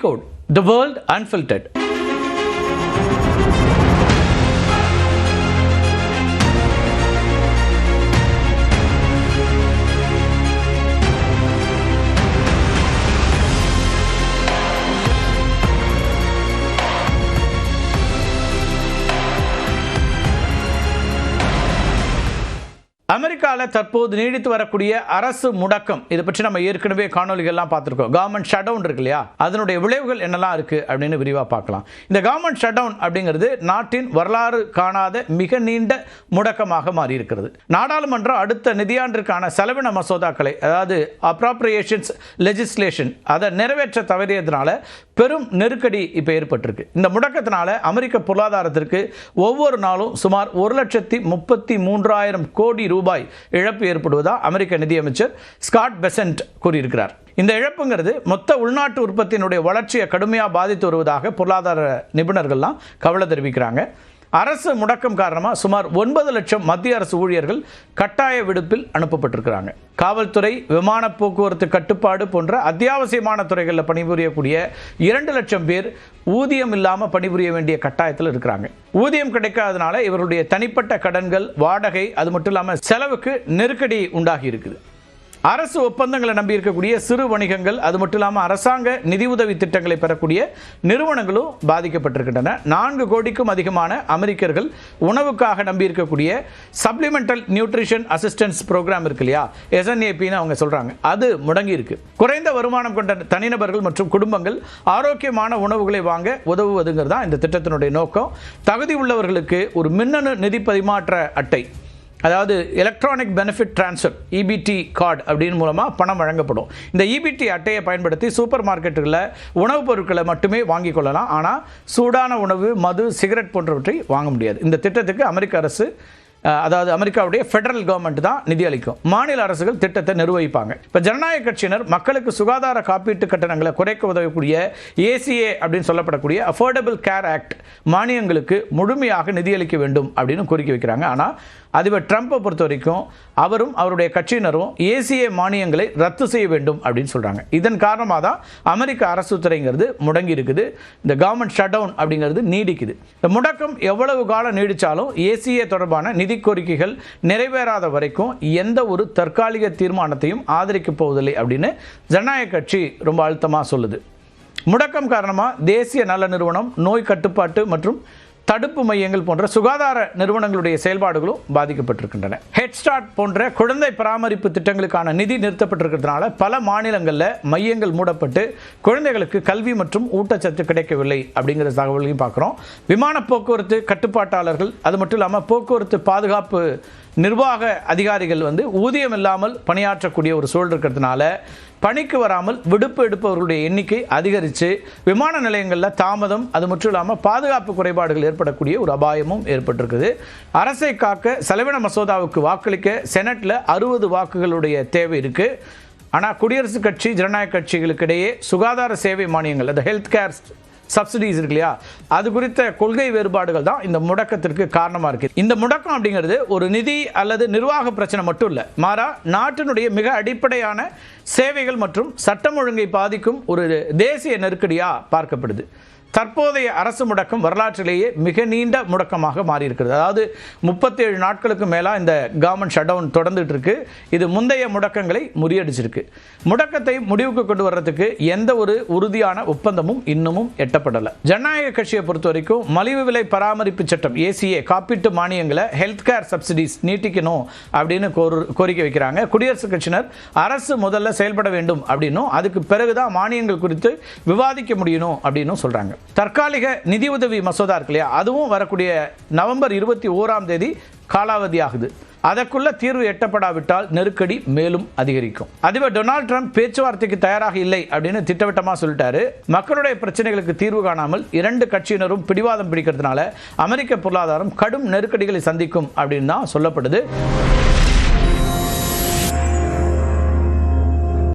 Decode the World Unfiltered. அமெரிக்காவில் தற்போது நீடித்து வரக்கூடிய அரசு முடக்கம், இதை பற்றி நம்ம ஏற்கனவே காணொலிகள்லாம் பார்த்துருக்கோம். கவர்மெண்ட் ஷட் டவுன் இருக்கு இல்லையா, அதனுடைய விளைவுகள் என்னெல்லாம் இருக்கு அப்படின்னு விரிவாக பார்க்கலாம். இந்த கவர்மெண்ட் ஷட் டவுன் அப்படிங்கிறது நாட்டின் வரலாறு காணாத மிக நீண்ட முடக்கமாக மாறி இருக்கிறது. நாடாளுமன்றம் அடுத்த நிதியாண்டிற்கான செலவின மசோதாக்களை, அதாவது அப்ராப்ரியேஷன்ஸ் லெஜிஸ்லேஷன், அதை நிறைவேற்ற தவறியதுனால பெரும் நெருக்கடி இப்போ ஏற்பட்டிருக்கு. இந்த முடக்கத்தினால அமெரிக்க பொருளாதாரத்திற்கு ஒவ்வொரு நாளும் சுமார் 1,33,000 கோடி ரூபாய் இழப்பு ஏற்படுவதா அமெரிக்க நிதியமைச்சர் ஸ்காட் பெசன்ட் கூறியிருக்கிறார். இந்த இழப்புங்கிறது மொத்த உள்நாட்டு உற்பத்தியினுடைய வளர்ச்சியை கடுமையாக பாதித்து வருவதாக பொருளாதார நிபுணர்கள்லாம் கவலை தெரிவிக்கிறாங்க. அரசு முடக்கம் காரணமாக சுமார் 9 லட்சம் மத்திய அரசு ஊழியர்கள் கட்டாய விடுப்பில் அனுப்பப்பட்டிருக்கிறாங்க. காவல்துறை, விமான போக்குவரத்து கட்டுப்பாடு போன்ற அத்தியாவசியமான துறைகளில் பணிபுரியக்கூடிய 2 லட்சம் பேர் ஊதியம் இல்லாமல் பணிபுரிய வேண்டிய கட்டாயத்தில் இருக்கிறாங்க. ஊதியம் கிடைக்காதனால இவருடைய தனிப்பட்ட கடன்கள், வாடகை, அது மட்டும் இல்லாமல் செலவுக்கு நெருக்கடி உண்டாகி இருக்குது. அரசு ஒப்பந்தங்களை நம்பி இருக்கக்கூடிய சிறு வணிகங்கள், அது மட்டும் இல்லாமல் அரசாங்க நிதியுதவி திட்டங்களை பெறக்கூடிய நிறுவனங்களும் பாதிக்கப்பட்டிருக்கின்றன. 4 கோடிக்கும் அதிகமான அமெரிக்கர்கள் உணவுக்காக நம்பி இருக்கக்கூடிய சப்ளிமெண்டல் நியூட்ரிஷன் அசிஸ்டன்ஸ் ப்ரோக்ராம் இருக்கு இல்லையா, SNAPன்னு அவங்க சொல்றாங்க, அது முடங்கி இருக்கு. குறைந்த வருமானம் கொண்ட தனிநபர்கள் மற்றும் குடும்பங்கள் ஆரோக்கியமான உணவுகளை வாங்க உதவுவதுங்கிறது தான் இந்த திட்டத்தினுடைய நோக்கம். தகுதி உள்ளவர்களுக்கு ஒரு மின்னணு நிதி பரிமாற்ற அட்டை, அதாவது electronic benefit transfer EBT card அப்படின்னு மூலமாக பணம் வழங்கப்படும். இந்த EBT அட்டையை பயன்படுத்தி சூப்பர் மார்க்கெட்டுகளில் உணவுப் பொருட்களை மட்டுமே வாங்கிக் கொள்ளலாம். ஆனால் சூடான உணவு, மது, சிகரெட் போன்றவற்றை வாங்க முடியாது. இந்த திட்டத்துக்கு அமெரிக்க அரசு, அதாவது அமெரிக்காவுடைய ஃபெடரல் கவர்மெண்ட் தான் நிதி அளிக்கும். மாநில அரசுகள் திட்டத்தை நிர்வகிப்பாங்க. இப்போ ஜனநாயக கட்சியினர் மக்களுக்கு சுகாதார காப்பீட்டு கட்டணங்களை குறைக்க உதவக்கூடிய ACA அப்படின்னு சொல்லப்படக்கூடிய அஃபோர்டபுள் கேர் ஆக்ட் மானியங்களுக்கு முழுமையாக நிதியளிக்க வேண்டும் அப்படின்னு கோரிக்கை வைக்கிறாங்க. ஆனால் அதிபர் ட்ரம்ப்பை பொறுத்த வரைக்கும் அவரும் அவருடைய கட்சியினரும் ACA மானியங்களை ரத்து செய்ய வேண்டும் அப்படின்னு சொல்கிறாங்க. இதன் காரணமாக தான் அமெரிக்க அரசு துறைங்கிறது முடங்கி இருக்குது. இந்த கவர்மெண்ட் ஷட் டவுன் அப்படிங்கிறது நீடிக்குது. இந்த முடக்கம் எவ்வளவு காலம் நீடித்தாலும் ACA தொடர்பான நிதி கோரிக்கைகள் நிறைவேறாத வரைக்கும் எந்த ஒரு தற்காலிக தீர்மானத்தையும் ஆதரிக்கப் போவதில்லை அப்படின்னு ஜனநாயக கட்சி ரொம்ப அழுத்தமாக சொல்லுது. முடக்கம் காரணமாக தேசிய நல நிறுவனம், நோய் கட்டுப்பாட்டு மற்றும் தடுப்பு மையங்கள் போன்ற சுகாதார நிறுவனங்களுடைய செயல்பாடுகளும் பாதிக்கப்பட்டிருக்கின்றன. ஹெட் ஸ்டார்ட் போன்ற குழந்தை பராமரிப்பு திட்டங்களுக்கான நிதி நிறுத்தப்பட்டிருக்கிறதுனால பல மாநிலங்களில் மையங்கள் மூடப்பட்டு குழந்தைகளுக்கு கல்வி மற்றும் ஊட்டச்சத்து கிடைக்கவில்லை அப்படிங்கிற தகவலையும் பார்க்குறோம். விமான போக்குவரத்து கட்டுப்பாட்டாளர்கள், அது மட்டும் இல்லாமல் போக்குவரத்து பாதுகாப்பு நிர்வாக அதிகாரிகள் ஊதியம் இல்லாமல் பணியாற்றக்கூடிய ஒரு சூழல் இருக்கிறதுனால பணிக்கு வராமல் விடுப்பு எடுப்பவர்களுடைய எண்ணிக்கை அதிகரித்து விமான நிலையங்களில் தாமதம், அது மட்டும் இல்லாமல் பாதுகாப்பு குறைபாடுகள் ஏற்படக்கூடிய ஒரு அபாயமும் ஏற்பட்டிருக்குது. அரசை காக்க செலவின மசோதாவுக்கு வாக்களிக்க செனட்டில் 60 வாக்குகளுடைய தேவை இருக்குது. ஆனால் குடியரசுக் கட்சி, ஜனநாயக கட்சிகளுக்கிடையே சுகாதார சேவை மானியங்கள், அந்த ஹெல்த் கேர் சப்சிடிஸ் இருக்கு இல்லையா, அது குறித்த கொள்கை வேறுபாடுகள் தான் இந்த முடக்கத்திற்கு காரணமாக இருக்குது. இந்த முடக்கம் அப்படிங்கிறது ஒரு நிதி அல்லது நிர்வாக பிரச்சனை மட்டும் இல்லை, மாறா நாட்டினுடைய மிக அடிப்படையான சேவைகள் மற்றும் சட்டம் ஒழுங்கை பாதிக்கும் ஒரு தேசிய நெருக்கடியாக பார்க்கப்படுது. தற்போதைய அரசு முடக்கம் வரலாற்றிலேயே மிக நீண்ட முடக்கமாக மாறி இருக்கிறது. அதாவது 37 நாட்களுக்கு மேலாக இந்த கவர்மெண்ட் ஷட் டவுன் தொடர்ந்துட்டு இருக்கு. இது முந்தைய முடக்கங்களை முறியடிச்சிருக்கு. முடக்கத்தை முடிவுக்கு கொண்டு வர்றதுக்கு எந்த ஒரு உறுதியான ஒப்பந்தமும் இன்னமும் எட்டப்படலை. ஜனநாயக கட்சியை பொறுத்த வரைக்கும் மலிவு விலை பராமரிப்பு சட்டம் ACA காப்பீட்டு மானியங்களை, ஹெல்த் கேர் சப்சிடிஸ் நீட்டிக்கணும் அப்படின்னு கோரிக்கை வைக்கிறாங்க. குடியரசுக் கட்சியினர் அரசு முதல்ல செயல்பட வேண்டும் அப்படின்னும் அதுக்கு பிறகுதான் மானியங்கள் குறித்து விவாதிக்க முடியணும் அப்படின்னு சொல்றாங்க. தற்காலிக நிதியுதவி மசோதா இருக்கு இல்லையா, அதுவும் வரக்கூடிய நவம்பர் 21ஆம் தேதி காலாவதி ஆகுது. அதற்குள்ள தீர்வு எட்டப்படாவிட்டால் நெருக்கடி மேலும் அதிகரிக்கும். அதிபர் டொனால்ட் ட்ரம்ப் பேச்சுவார்த்தைக்கு தயாராக இல்லை அப்படின்னு திட்டவட்டமாக சொல்லிட்டாரு. மக்களுடைய பிரச்சனைகளுக்கு தீர்வு காணாமல் 2 கட்சியினரும் பிடிவாதம் பிடிக்கிறதுனால அமெரிக்க பொருளாதாரம் கடும் நெருக்கடிகளை சந்திக்கும் அப்படின்னு தான் சொல்லப்படுது.